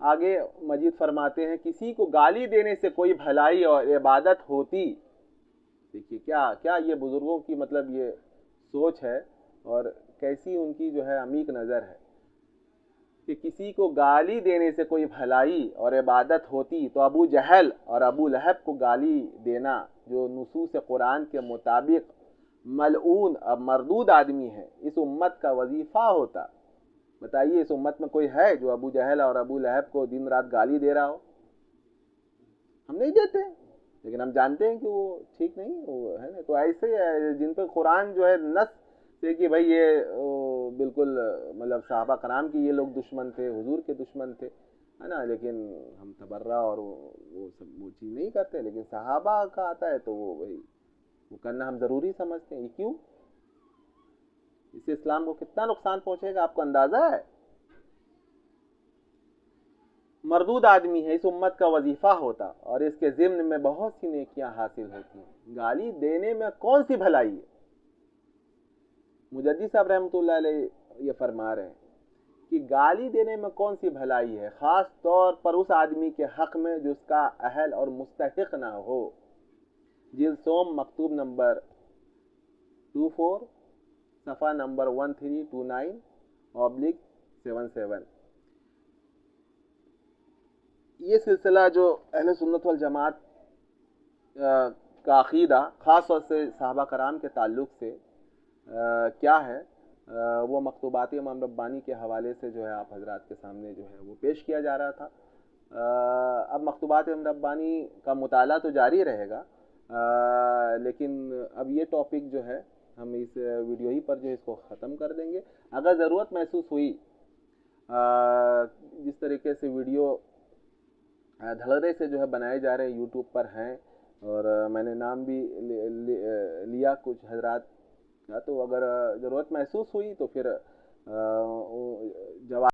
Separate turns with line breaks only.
آگے مجید فرماتے ہیں کسی کو گالی دینے سے کوئی بھلائی اور عبادت ہوتی. دیکھیے کیا کیا یہ بزرگوں کی مطلب یہ سوچ ہے اور کیسی ان کی جو ہے عمیق نظر ہے کہ کسی کو گالی دینے سے کوئی بھلائی اور عبادت ہوتی تو ابو جہل اور ابو لہب کو گالی دینا جو نصوص قرآن کے مطابق ملعون اور مردود آدمی ہے اس امت کا وظیفہ ہوتا. بتائیے اس امت میں کوئی ہے جو ابو جہل اور ابو لہب کو دن رات گالی دے رہا ہو؟ ہم نہیں دیتے، لیکن ہم جانتے ہیں کہ وہ ٹھیک نہیں وہ ہے نا. تو ایسے جن پہ قرآن جو ہے نص سے کہ بھائی یہ بالکل مطلب صحابہ کرام کی یہ لوگ دشمن تھے، حضور کے دشمن تھے ہے نا، لیکن ہم تبرہ اور وہ سب وہ چیز نہیں کرتے. لیکن صحابہ کا آتا ہے تو وہ وہی وہ کرنا ہم ضروری سمجھتے ہیں. یہ کیوں؟ اس سے اسلام کو کتنا نقصان پہنچے گا آپ کو اندازہ ہے؟ مردود آدمی ہے، اس امت کا وظیفہ ہوتا اور اس کے ضمن میں بہت سی نیکیاں حاصل ہوتی ہیں. گالی دینے میں کون سی بھلائی ہے؟ مجدد صاحب رحمۃ اللہ علیہ یہ فرما رہے ہیں کہ گالی دینے میں کون سی بھلائی ہے، خاص طور پر اس آدمی کے حق میں جو اس کا اہل اور مستحق نہ ہو. جلد سوم مکتوب نمبر 24 صفحہ نمبر 1329/77. یہ سلسلہ جو اہل سنت والجماعت کا عقیدہ خاص طور سے صحابہ کرام کے تعلق سے کیا ہے وہ مکتوبات امام ربانی کے حوالے سے جو ہے آپ حضرات کے سامنے جو ہے وہ پیش کیا جا رہا تھا. اب مکتوبات امام ربانی کا مطالعہ تو جاری رہے گا، لیکن اب یہ ٹاپک جو ہے ہم اس ویڈیو ہی پر جو اس کو ختم کر دیں گے. اگر ضرورت محسوس ہوئی جس طریقے سے ویڈیو دھڑلے سے جو ہے بنائے جا رہے ہیں یوٹیوب پر ہیں اور میں نے نام بھی لیا کچھ حضرات کا، تو اگر ضرورت محسوس ہوئی تو پھر جواب